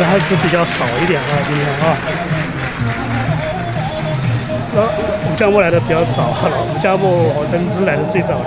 还是比较少一点啊，今天啊。吴家木来的比较早了，吴家木和登芝来的最早的。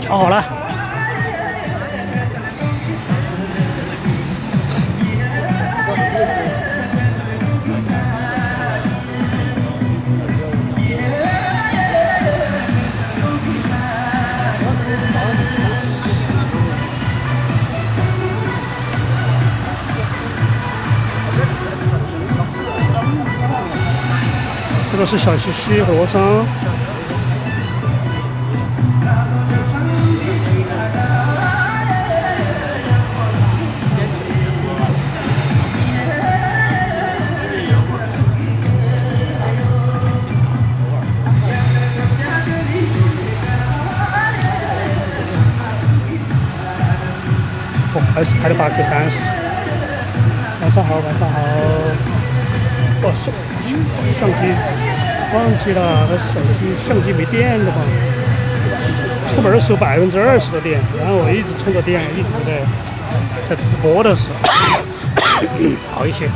调好了。这个是小西西和尚。还是拍了8K30。晚上好，晚上好。哦，相机忘记了，那手机相机没电了吧？出门的时候20%的电，然后我一直充着电，一直在直播的时候好一些。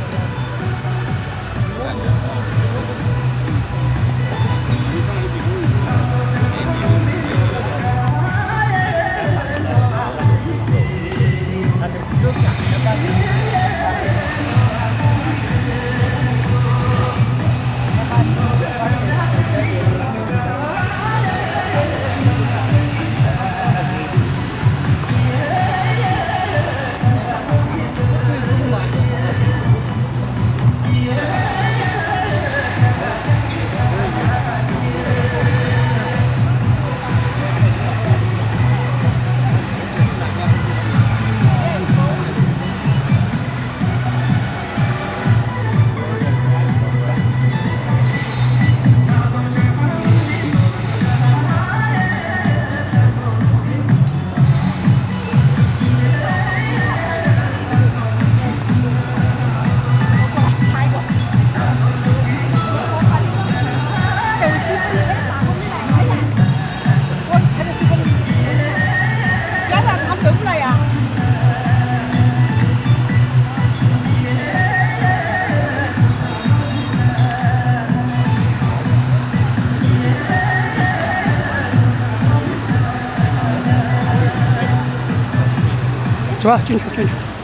走吧，进去，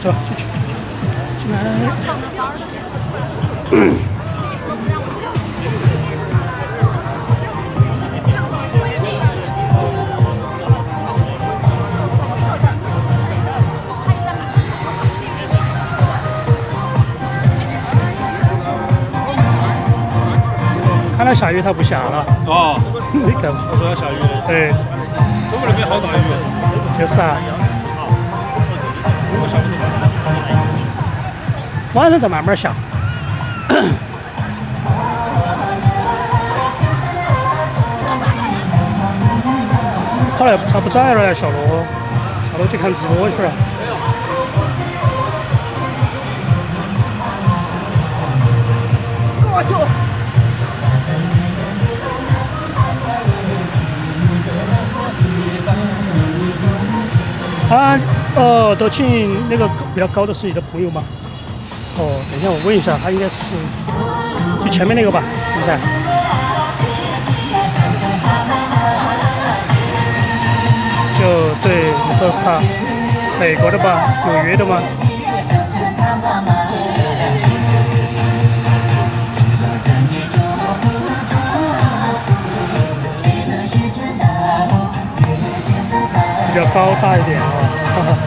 走吧，进来。看来下雨，它不下了。哦，你看，他说要下雨。对，中国那边好大雨。就是啊。晚上再慢慢下。好了，他不在了，小罗去看直播去了。就。啊，德庆那个比较高的是你的朋友吗？哦，等一下我问一下，他应该是就前面那个吧，是不是？就对，你说是他，美国的吧？有约的吗？比较高大一点啊，哈哈。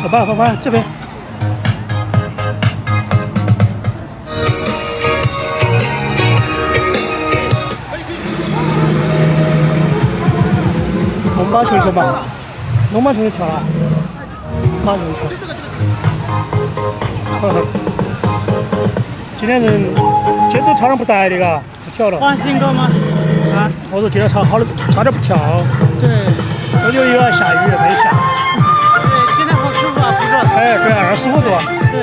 走吧，走吧，这边。龙八球球吧，龙八球球跳了，八球球。呵呵。今天人节奏差点不带的嘎，不跳了。换新歌吗？啊？我说今天差点不跳。对。我就以为下雨没下。对，今天好舒服啊，不是？哎，对，25度啊。对。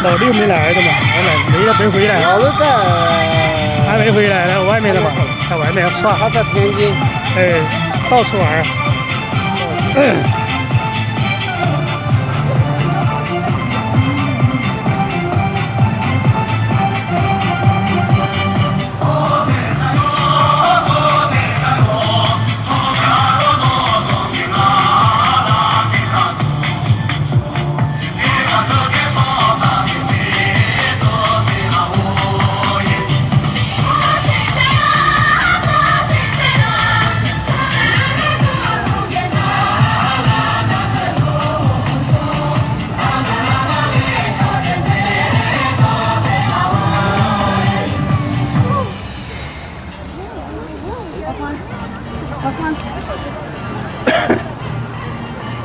老六没来的嘛，没来，没回来。老六在。还没回来呢，外面的嘛，在外面耍。他在天津。哎，到处玩。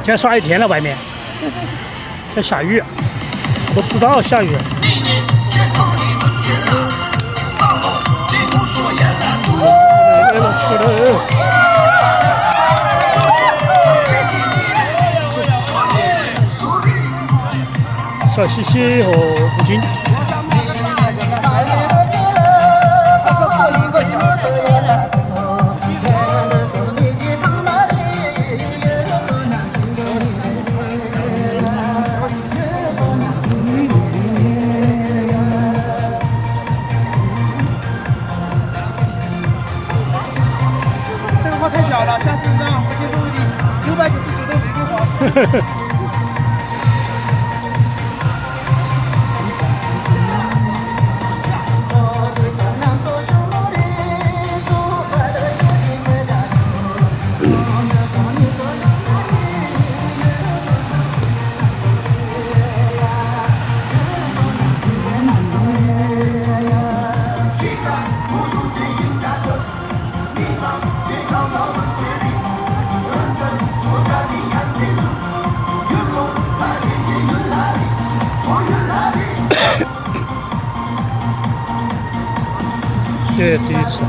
今天耍一天了，外面在下雨，都不知道下雨。是的。小西西和吴军。太小了，下次让国际陆地999都没给我。对，第一次。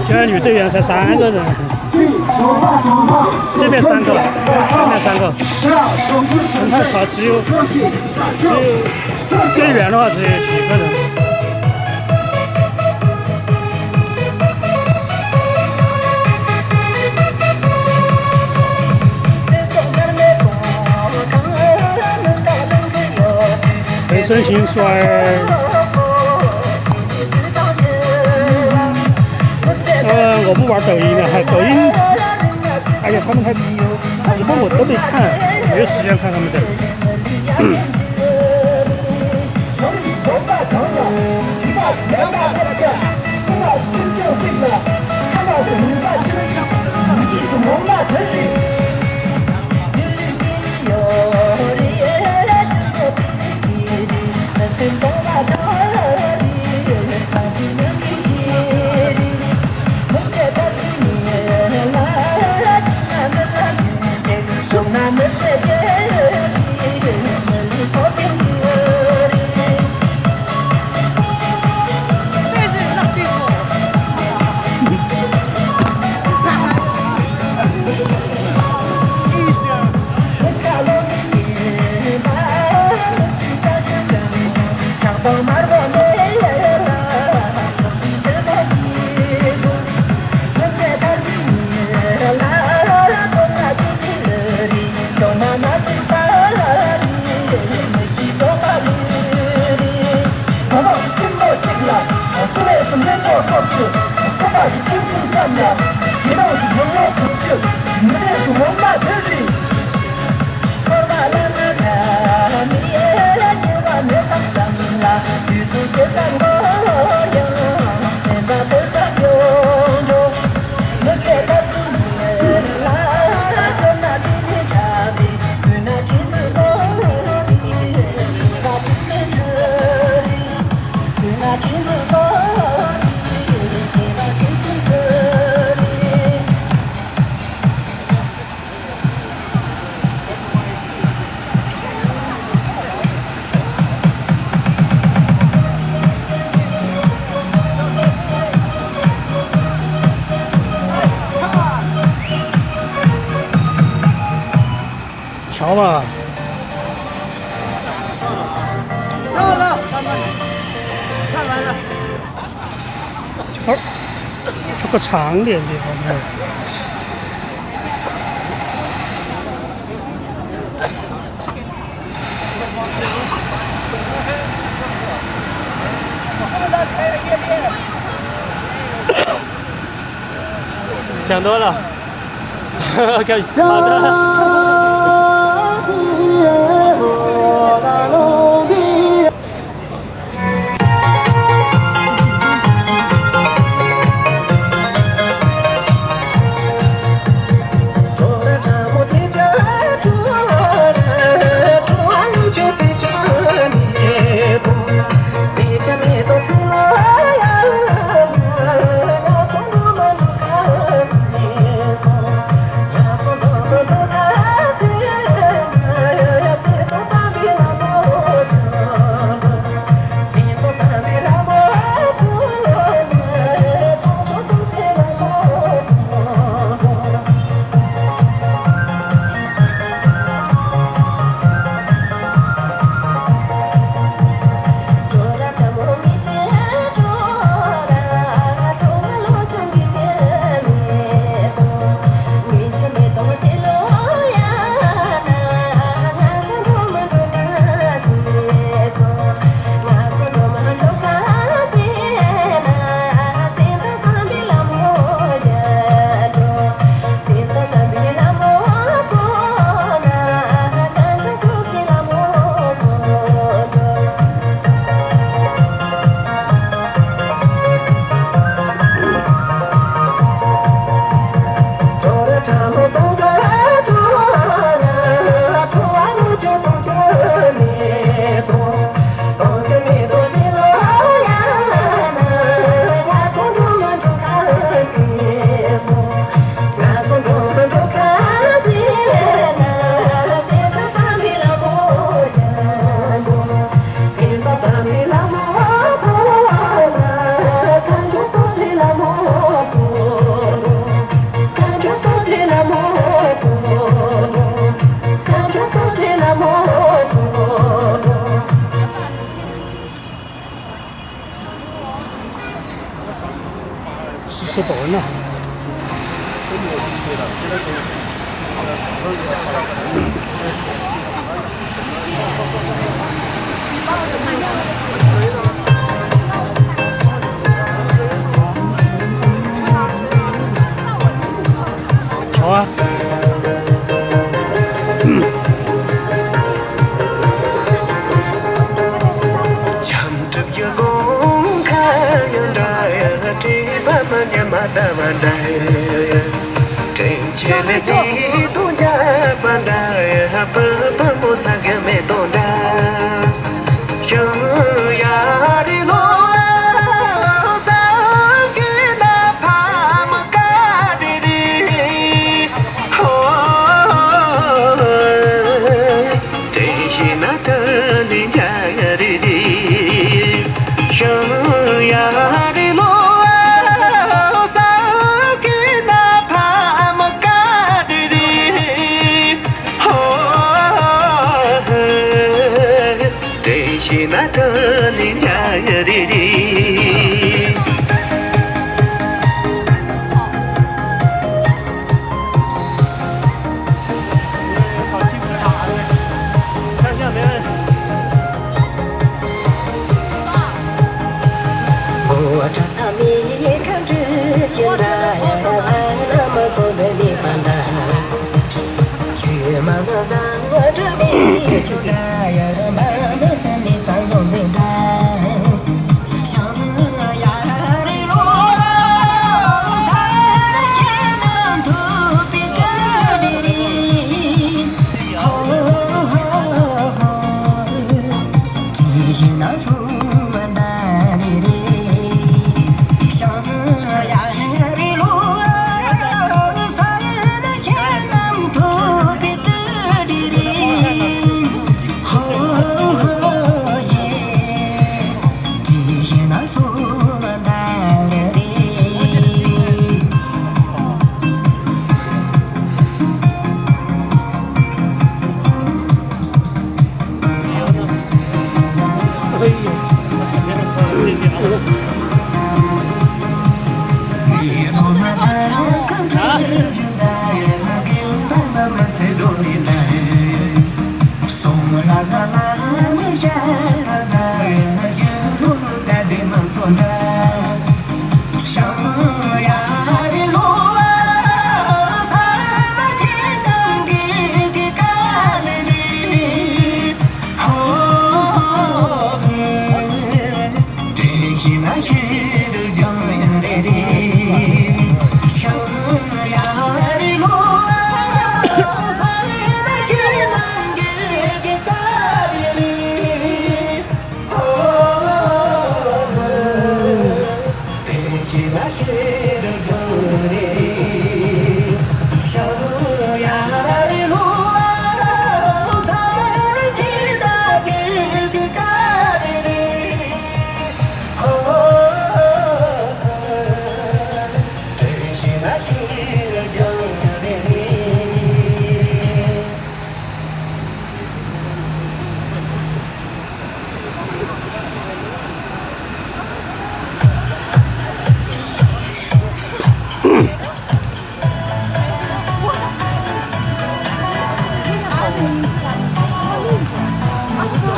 今天女队员才3个人，这边3个，那边3个，人太少，只有队员的话只有几个人。回身型摔。我不玩抖音的，抖音，哎呀，他们还直播我都得看，没有时间看他们的。条吧。到了，看完了。条这个长点的好看。后面再开个页面。想多了。OK， 好的。吃饱呢。好啊。Oh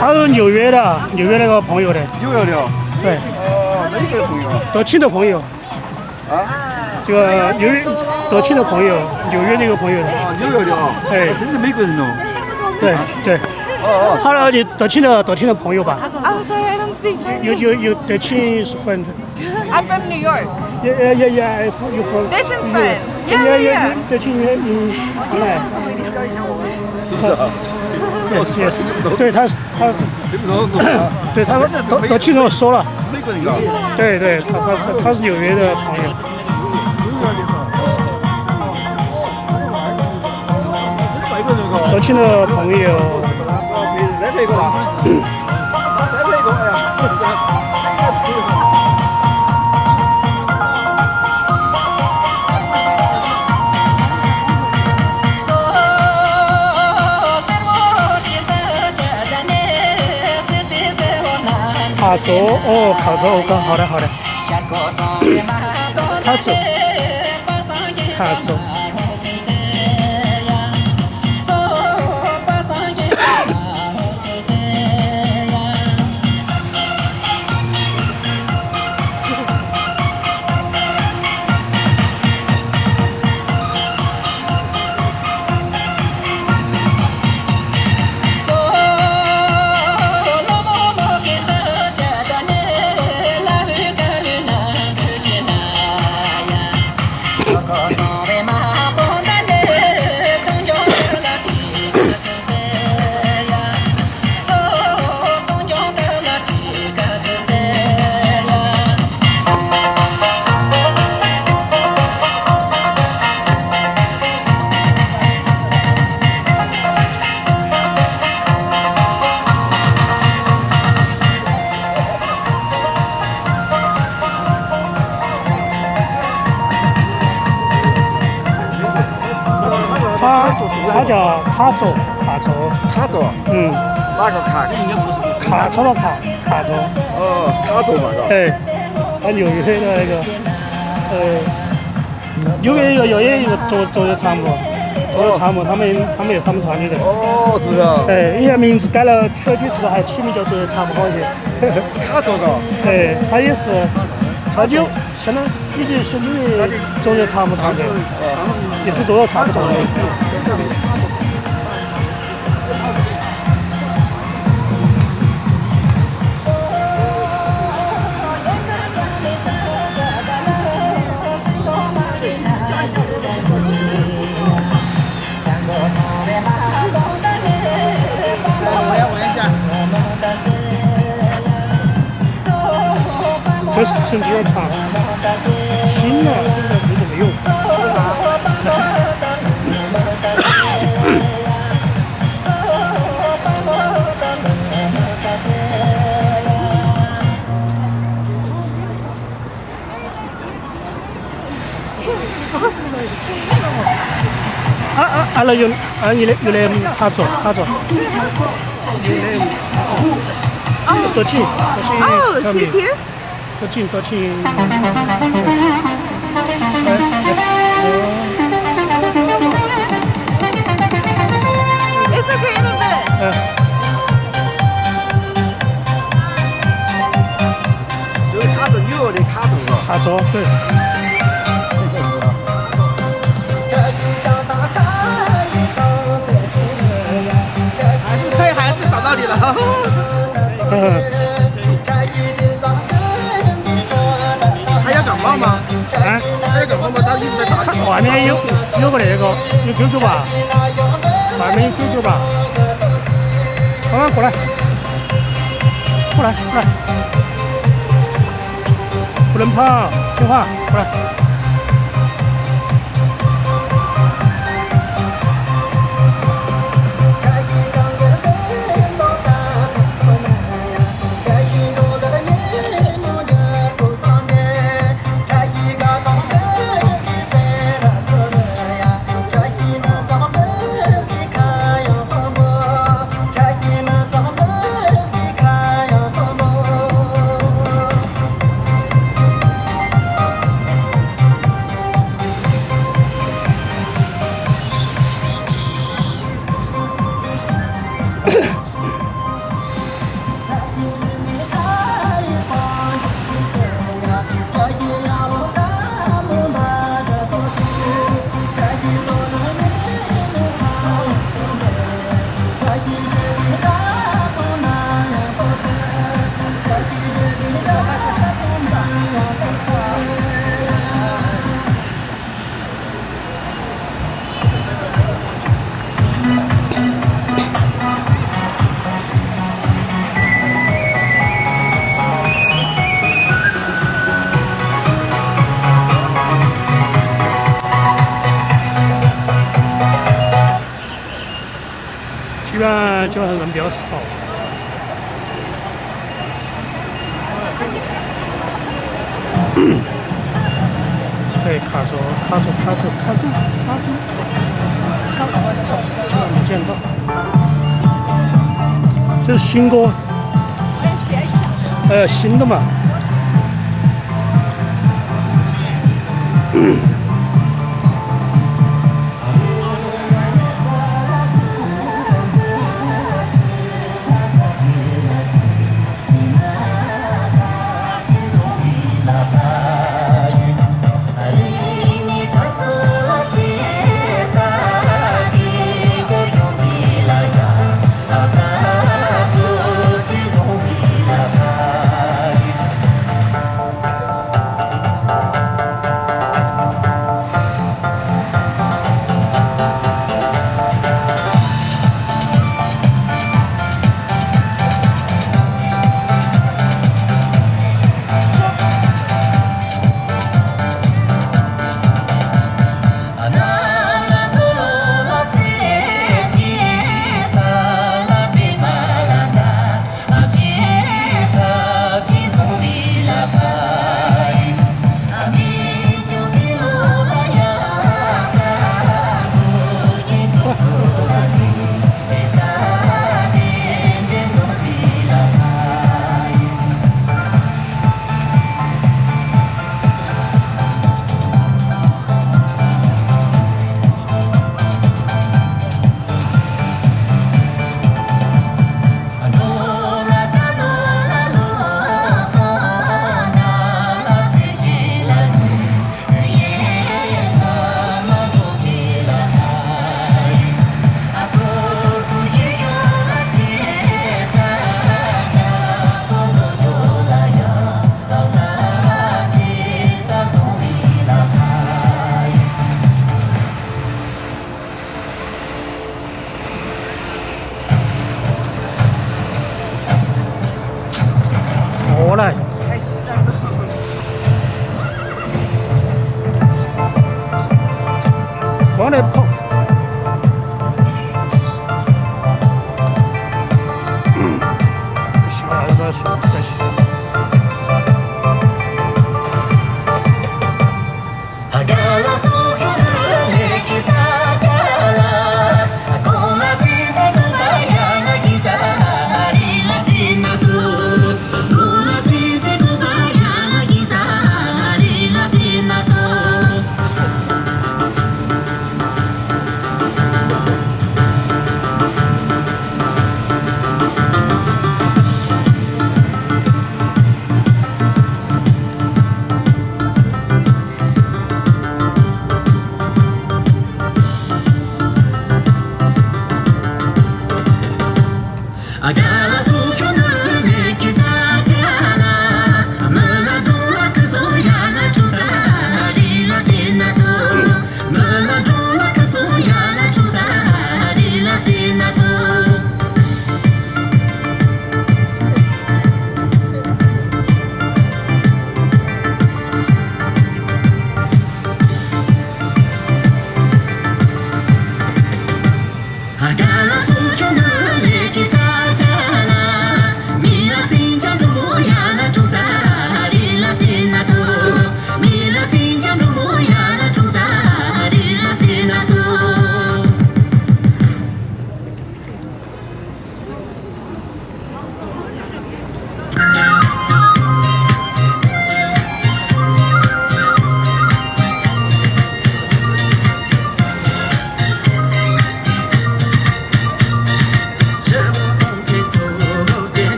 他是纽约的，纽约那个朋友的，纽约的。对，哪个朋友？德庆的朋友，啊？这个纽约德庆的朋友，纽约那个朋友的，啊，纽约的啊。哎，真是美国人哦。对对。他的德庆的朋友吧。I'm sorry, I don't speak Chinese. You德庆is friend. I'm from New York. Yeah. You from? Dutch's friend. Yeah. 德庆in online. 是不是啊？ Yes. 对他听不懂。对他德庆跟我说了。是美国人啊。对，他是纽约的朋友。德庆的朋友。再配一个吧。再配一个，哎呀。卡卓哦，卡卓我看好的。卡卓。他叫卡卓。卡卓。嗯。哪个卡？卡卓的卡卓。哦，卡卓嘛，嘎。哎，他纽约的那个，纽约有一个做的场目，他们也是他们团队的。哦，是不是啊？哎，人家名字改了，取了几次还取名叫做场目好些。卡卓嘎。哎，他也是，他就相当已经是纽约做的场目团队，也是做了差不多的。这是甚至要长，新的现在不怎么用。Hello, your name Kato. Dochin. Oh, she's here? Dochin. It's okay in a bit. 就是卡卓，纽约的卡卓是吧？卡卓，对。还是找到你了。还要感冒吗？啊？还要感冒吗？他一直在打你。外面有个那个有QQ吧？外面有QQ吧？过来，不能跑，听话，过来。基本上人比较少。对，卡住，没见到。这是新歌，新的嘛。过来，往里跑。下一个是这些。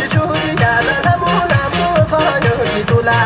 出去呀，那他木那木草有的杜拉。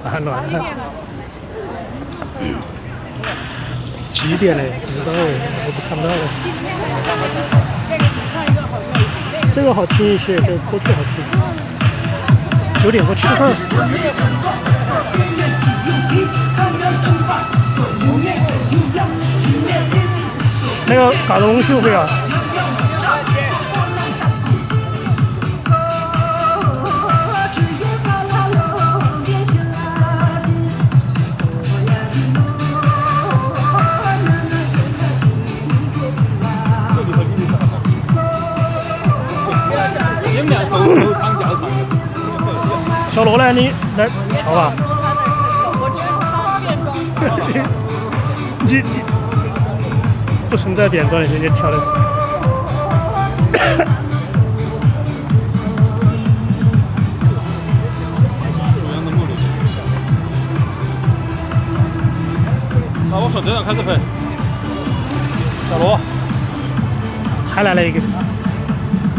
蛮乱的。几点嘞？不知道，我不看不到了。这个好听一些，这个歌曲好听。9点过吃饭。那个搞东西会啊。你们俩手长脚长的。小罗呢？你来瞧吧。你不存在点妆，你直接挑的。那我从这上开始拍。小罗，还来了一个。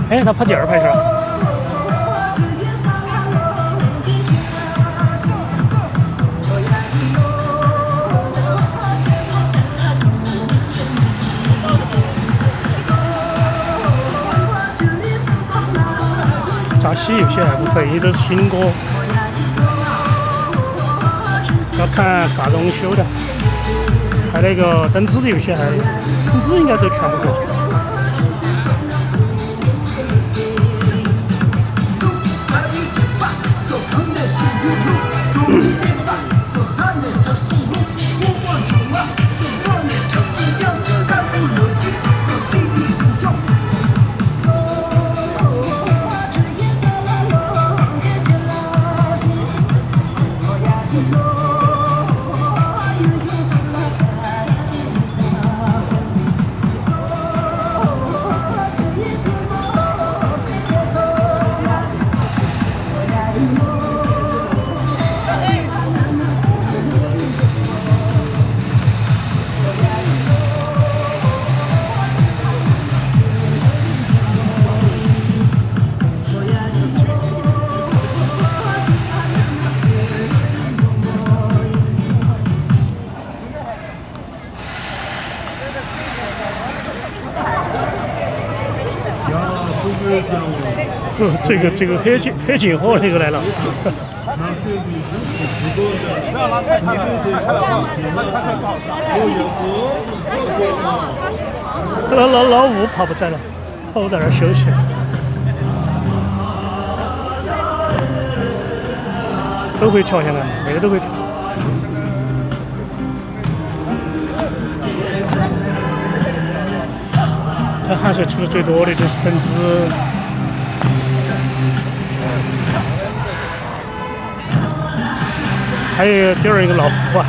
哎，他跑第2排去了。扎西有些还不会，都是新歌，要看嘎东修的，还那个灯子的有些还，灯子应该都全部会。这个黑警货那个来了。老吴跑不在了，老吴在那儿休息。都会跳，现在每个都会跳。这汗水出的最多的就是灯子。还有第2个老胡啊。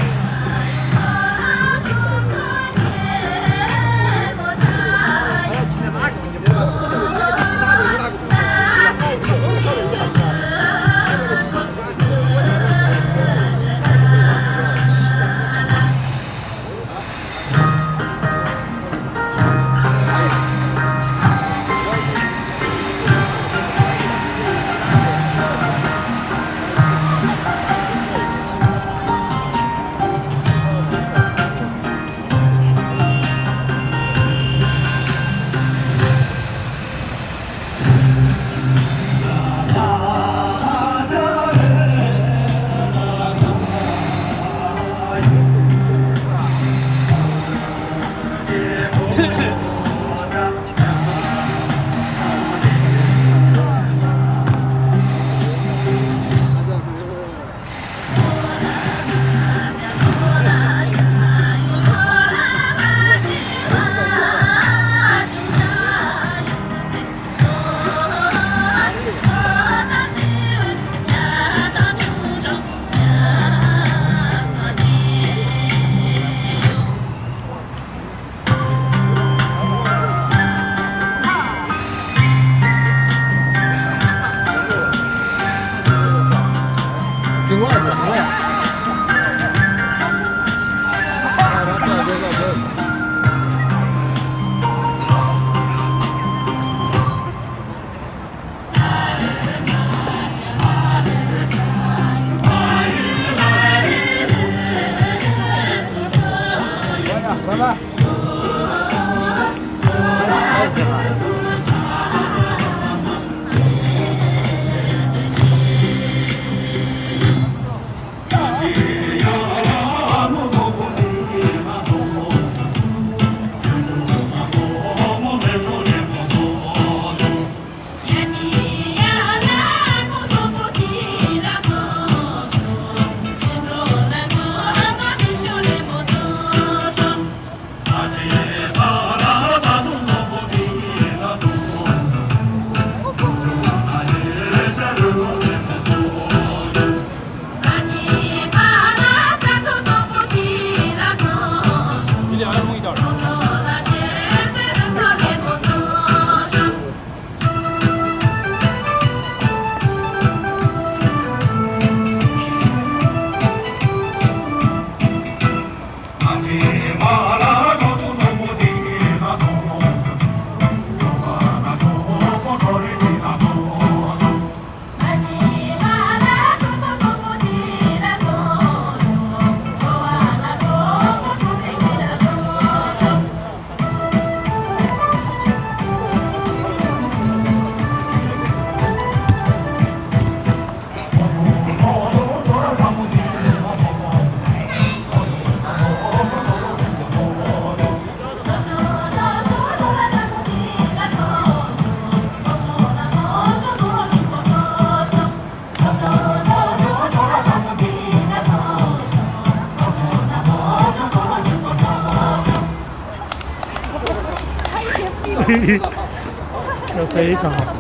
这非常好。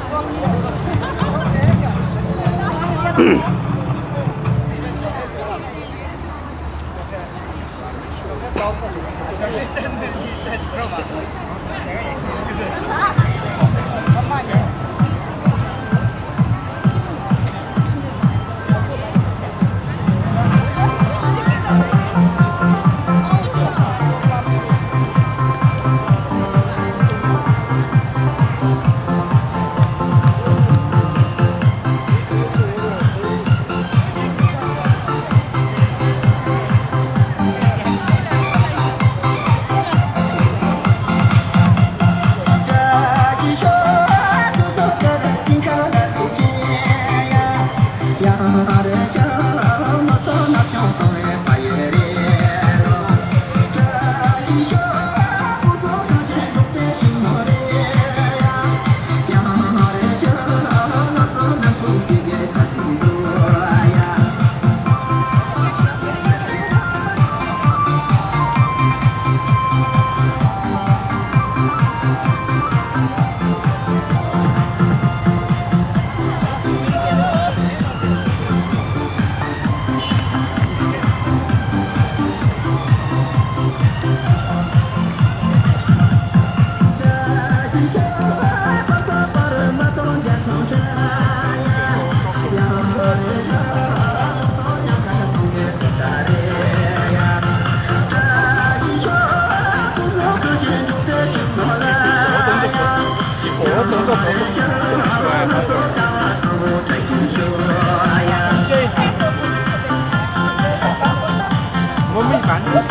我们一般都是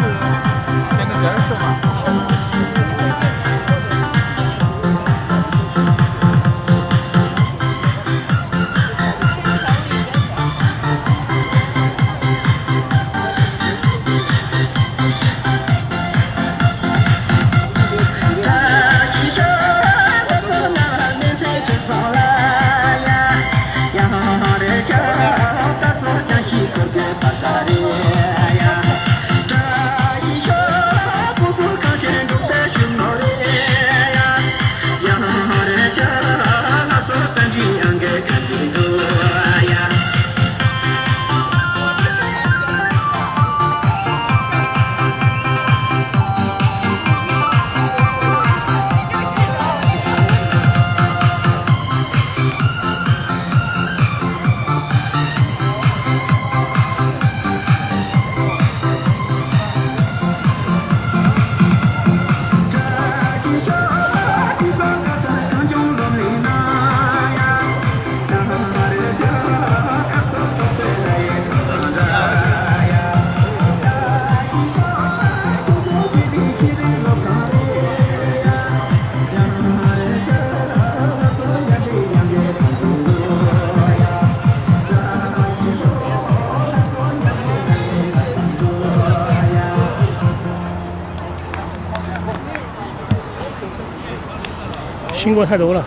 点个这儿球嘛。新国太多了。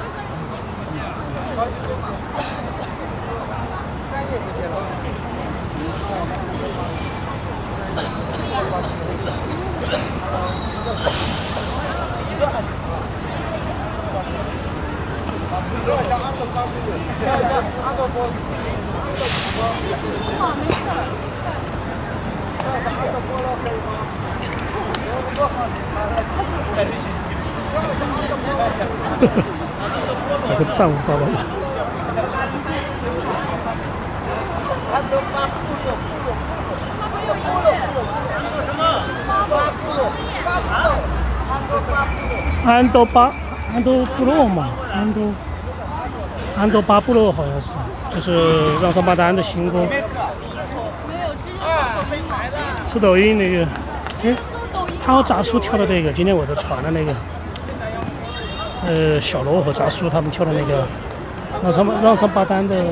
那个藏宝宝吧。安多布洛嘛，安多巴布洛好像是，就是让双巴丹的新歌。是抖音那个，哎，他和炸叔跳的那个，今天我在传的那个，小罗和炸叔他们跳的那个，让双巴丹的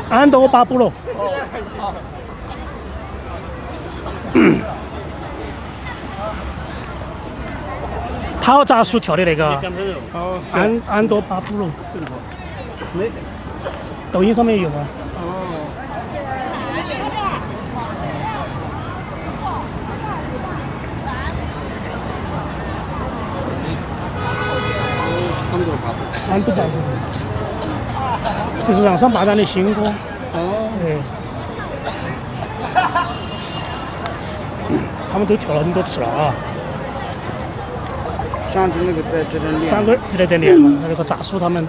安多巴布洛。他和炸叔跳的那个安多巴布洛，抖音上面有吗？安多巴布洛，就是让双巴丹的新歌。对。他们都跳了很多次了啊。上次那个在这边练，3个就在这练嘛，那个炸叔他们。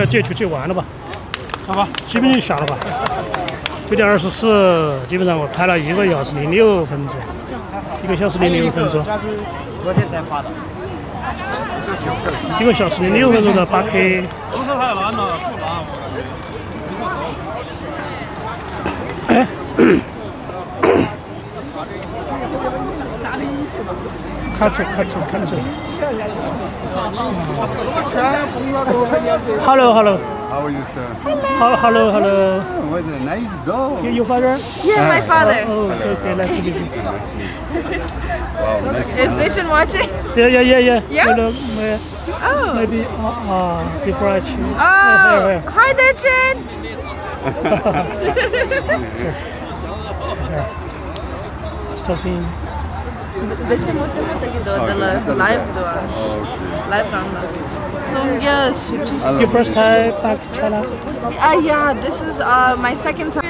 街区去完了吧？好吧，基本就下了吧。9:24，基本上我拍了1个小时06分钟，1个小时06分钟。昨天才发的。 1个小时06分钟的8K。不是太难了，不难。哎。看着。Hello. How are you, sir? Hello. What a nice dog. Your father? Yeah, my father. Oh, okay. Nice to meet you. Wow, nice. Is Ditchin watching? Yeah. Yeah? Hello, Oh. maybe before I choose. Oh. Hi, Ditchin. Stopping. Ditchin live live Your first time back to China? Yeah, this is my second time.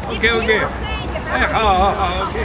OK。哎，好，OK。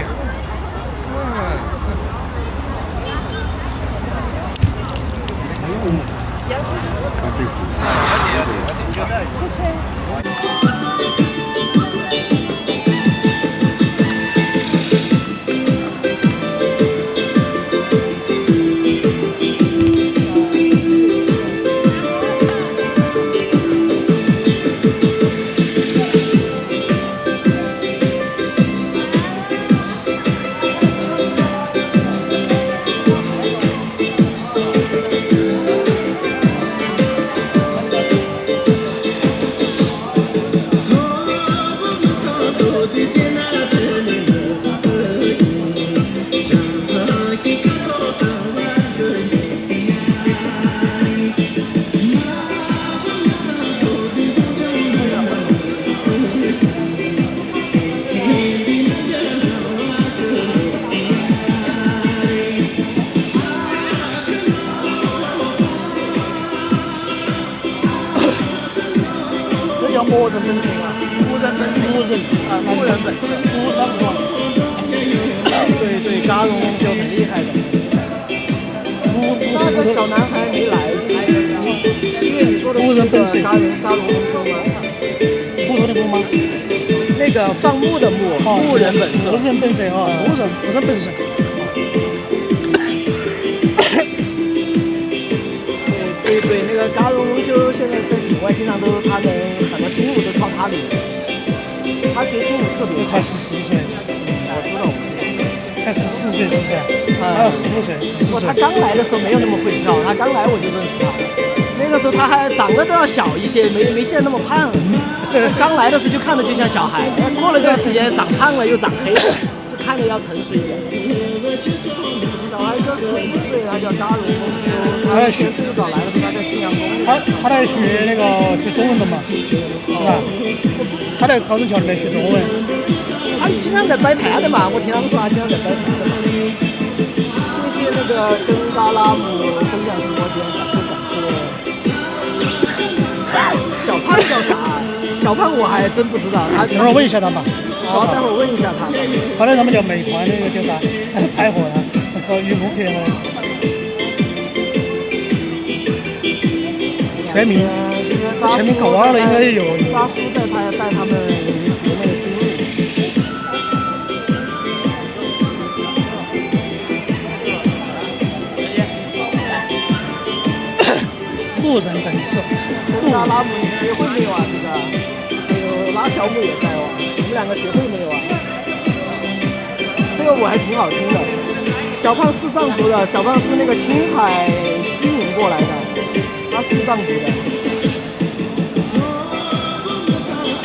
默认本身啊，无人本身，无人本身，对，嘎荣就很厉害的。那个小男孩没来，7月你说的是那个嘎荣龙舟吗？木头的木吗？那个放牧的牧，牧人本色。牧人本色啊，牧人本色。对，那个嘎荣龙舟现在在境外经常都是他的很多新舞都靠他领的，他学新舞特别才14岁，我知道，才14岁是不是？还有15岁、14岁。他刚来的时候没有那么会跳，他刚来我就认识他，那个时候他还长得都要小一些，没现在那么胖。刚来的时候就看着就像小孩，过了一段时间长胖了又长黑了，就看着要成熟一点。小孩哥14岁，他叫嘎荣龙舟，他最早来的时候他在青阳宫。他在学那个学中文的嘛，是吧？他在高中桥里面学中文。他经常在摆摊的嘛，我听他们说他经常在摆摊的嘛。谢谢那个跟嘎拉姆分享直播间，感谢。小胖叫啥？小胖我还真不知道，他等会儿问一下他吧。好，待会儿问一下他。后来他们叫美团那个叫啥？派货他，搞羽绒服的。全民搞完了应该有。扎叔带他们学那个新路。牧人本色。拉拉姆，你学会没有啊？这个还有拉小姆也在哦，你们两个学会没有啊？这个我还挺好听的。小胖是藏族的，小胖是那个青海西宁过来的，他是藏族的。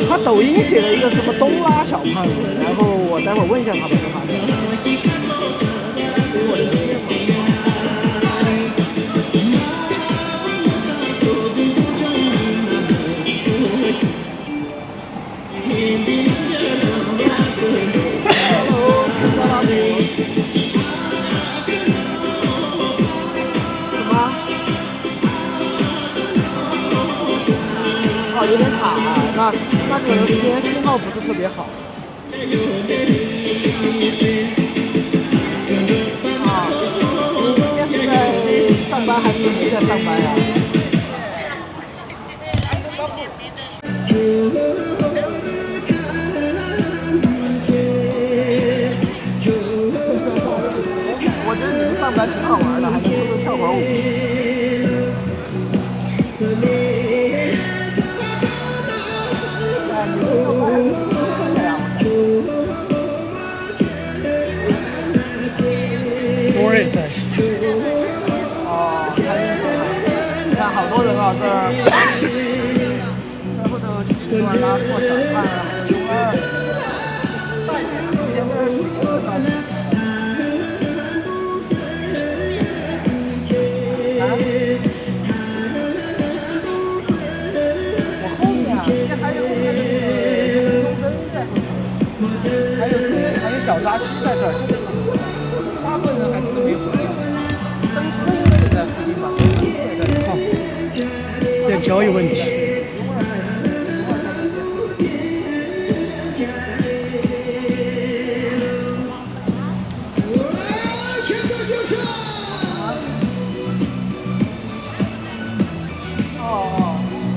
他抖音写了一个什么东拉小胖，然后我待会儿问一下他们是吧？给我连线吗？有点卡啊，那可能今天信号不是特别好。啊，你应该是在上班还是没还挺好玩的，还能偷偷跳会儿舞。哎，你这个还是挺轻松的呀，多人在。哦，还是你看好多人啊，这儿后头取段啦，做小饭啊，还有中二。大爷这几天在这水都到底。我后面啊，还有那个东真在后头，还有谁？还有小扎西在这儿，就这几个。大部分人还是都没回来。登次应该就在附近吧？好，点交易问题。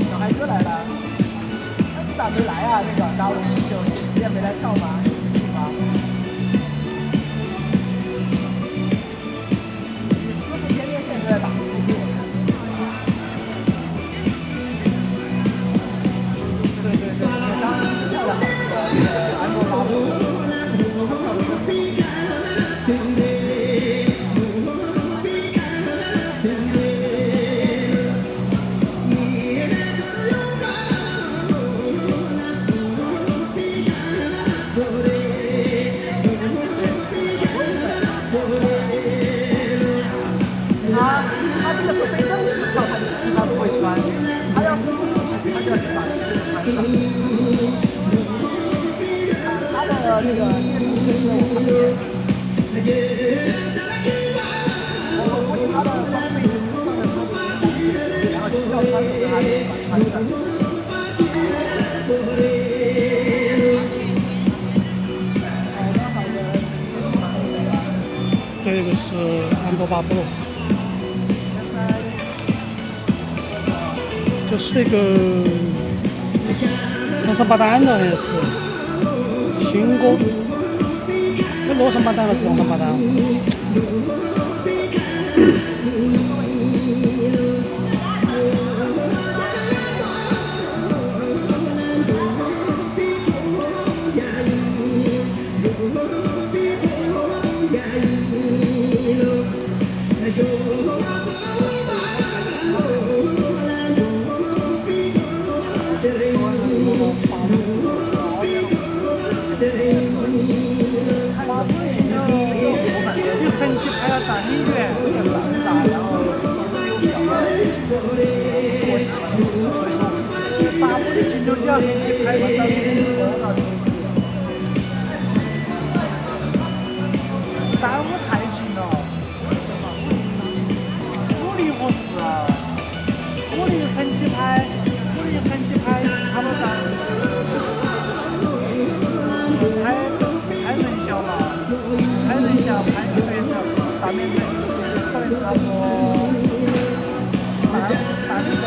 小孩哥来了，那你咋没来啊？那个扎龙秀，你也没来跳吗？是吗？你师傅天天现在在打西部。对，那当时跳的好，安多巴布。他这个是非正式跳，他一般不会穿。他要是录视频，他就要去把这个穿上。他的那个电视剧我看不见。我估计他的装备就是放在他的里面，然后需要穿的时候他就把它穿上。这个是安多巴布洛。就是那个罗桑巴丹的，好像是新歌。那罗桑巴丹还是罗桑巴丹？横起拍了3米远，有点繁杂，然后有比较是我喜欢的风格，所以说我一直把我的镜头要横起拍个3米多少3五太近了，鼓励合适啊，鼓励横起拍差不多咱拍人像嘛，拍人像拍出来的上面的可能差不多3米多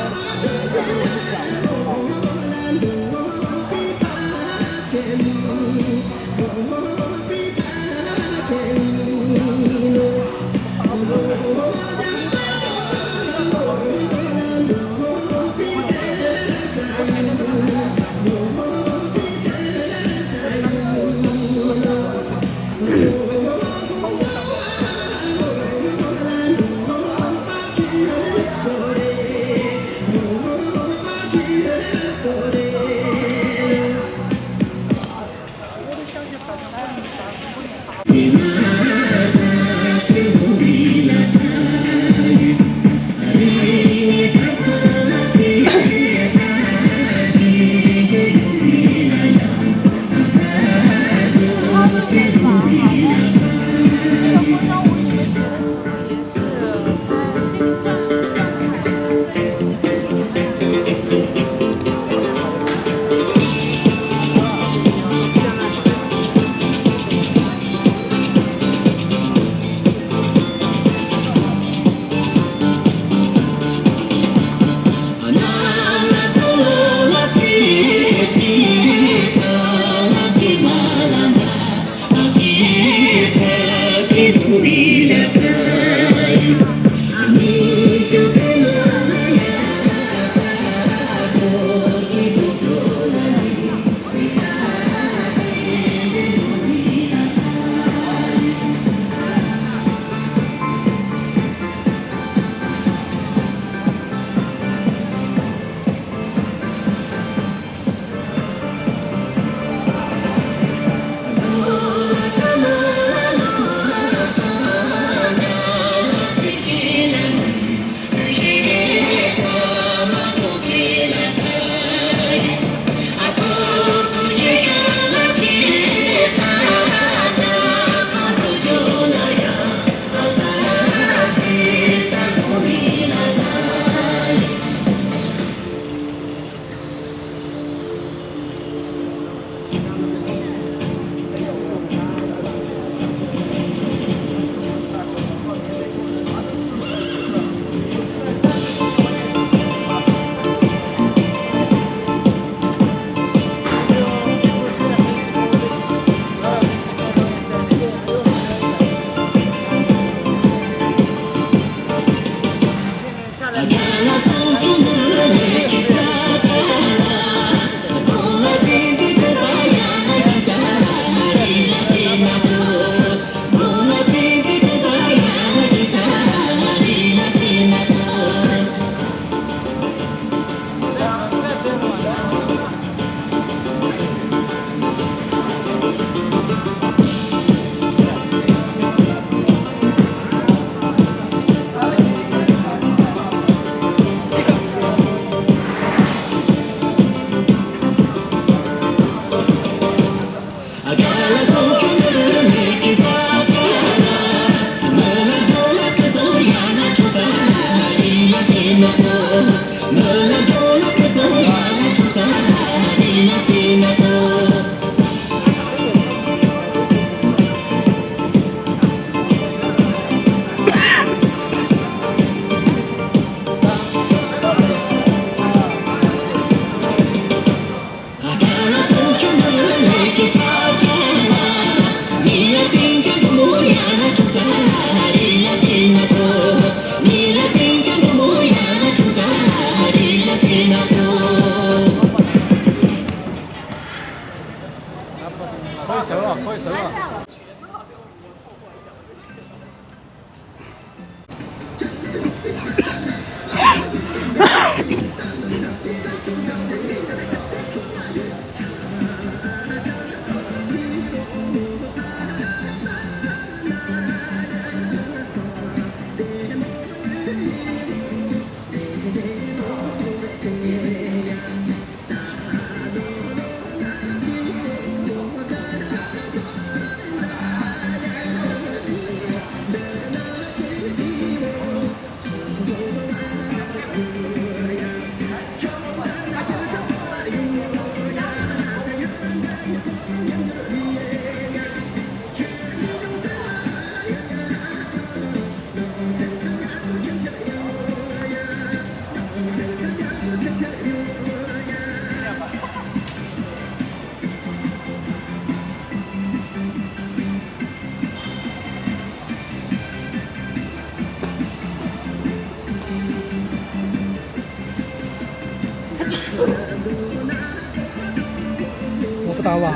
嘎瓦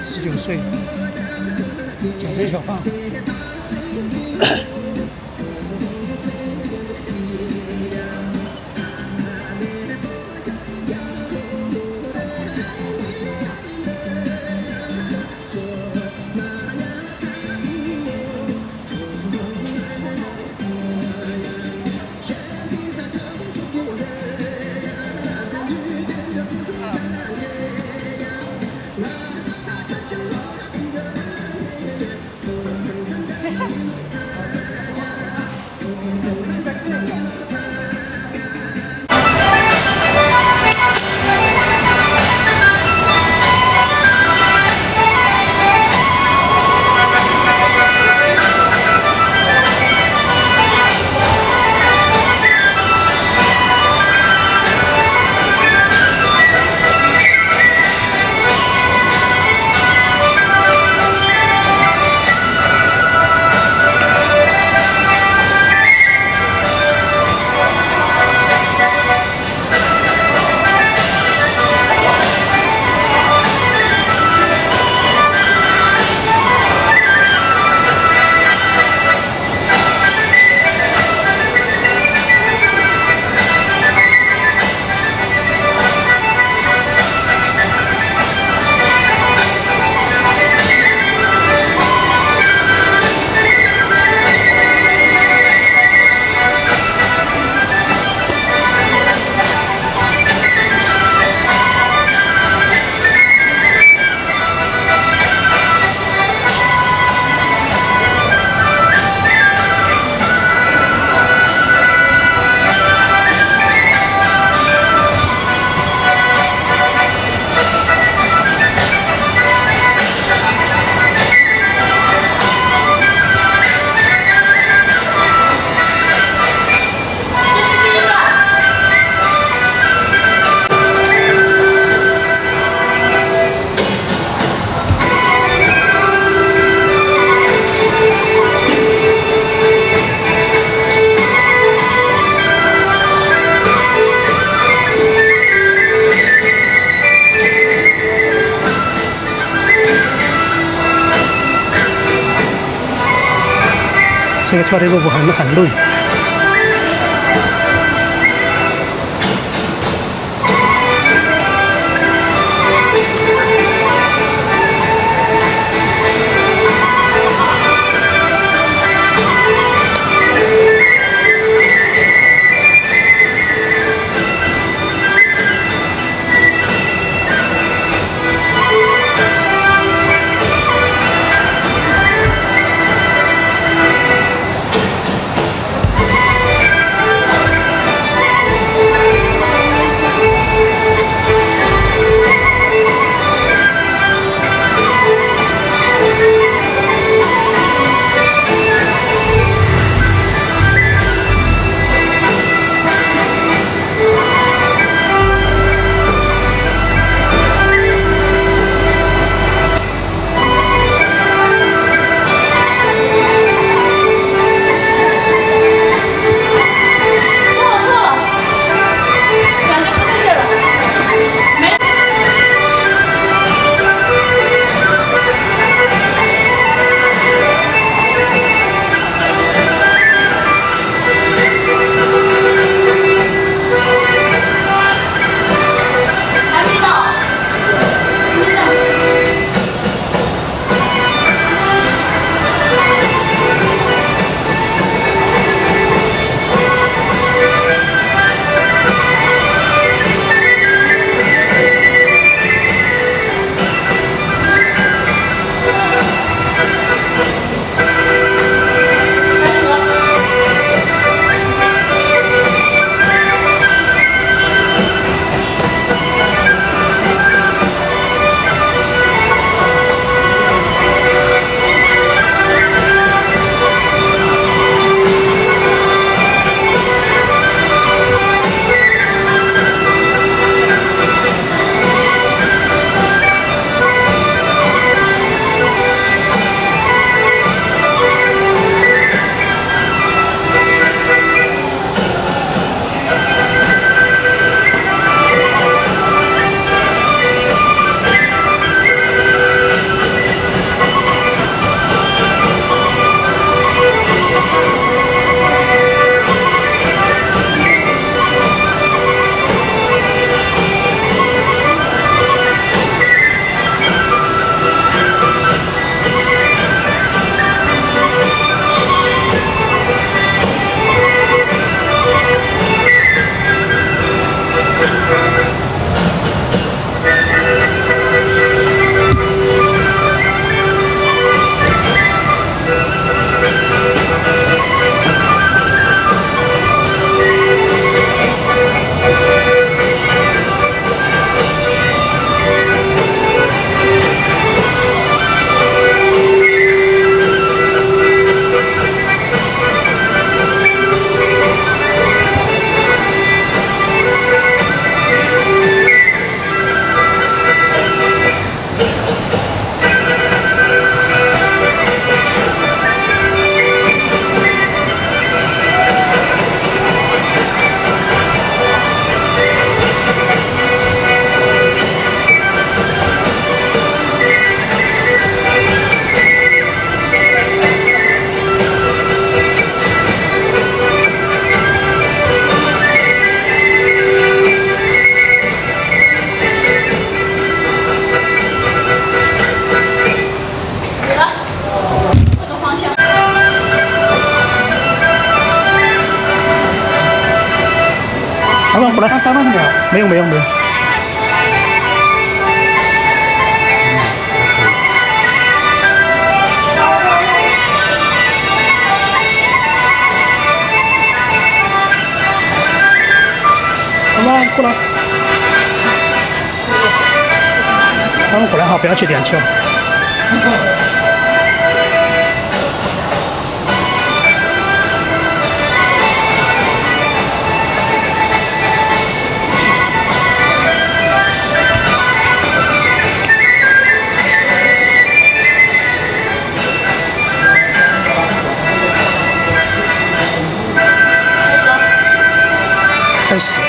19岁，健身小胖。这个跳这个舞很累。过来。打到没有？没有没有没有。好吧，过来。他们过来哈，不要去垫球。开始。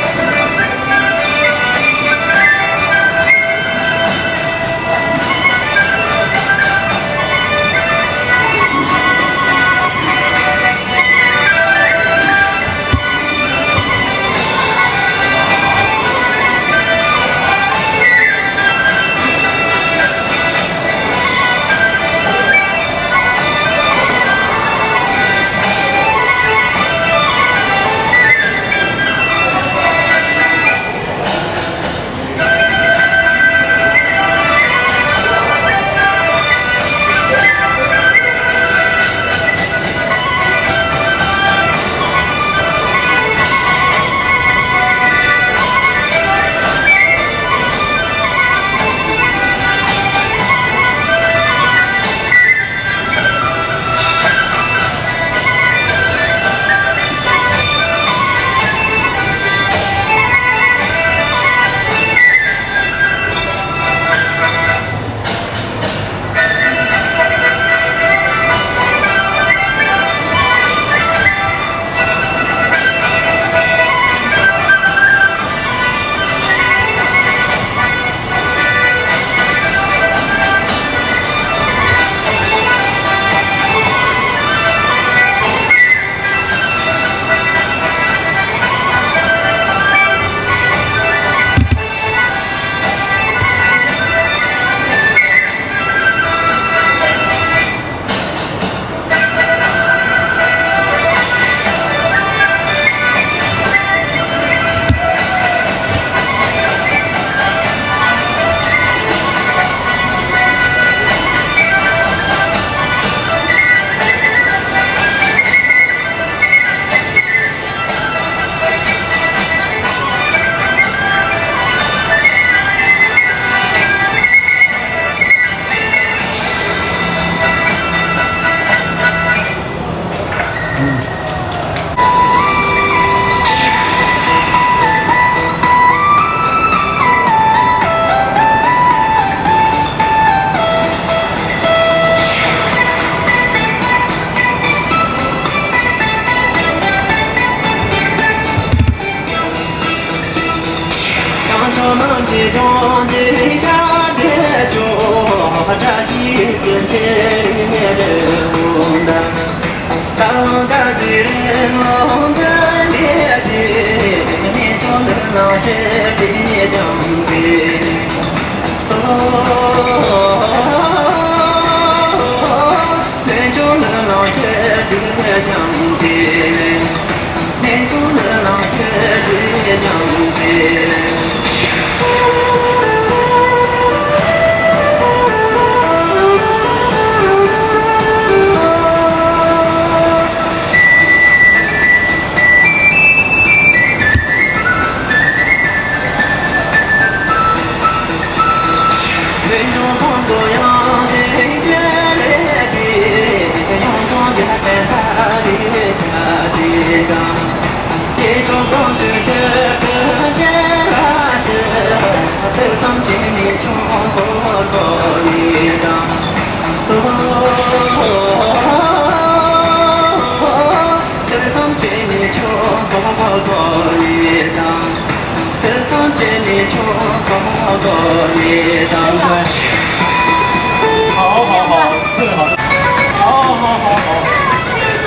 好好好，特别好。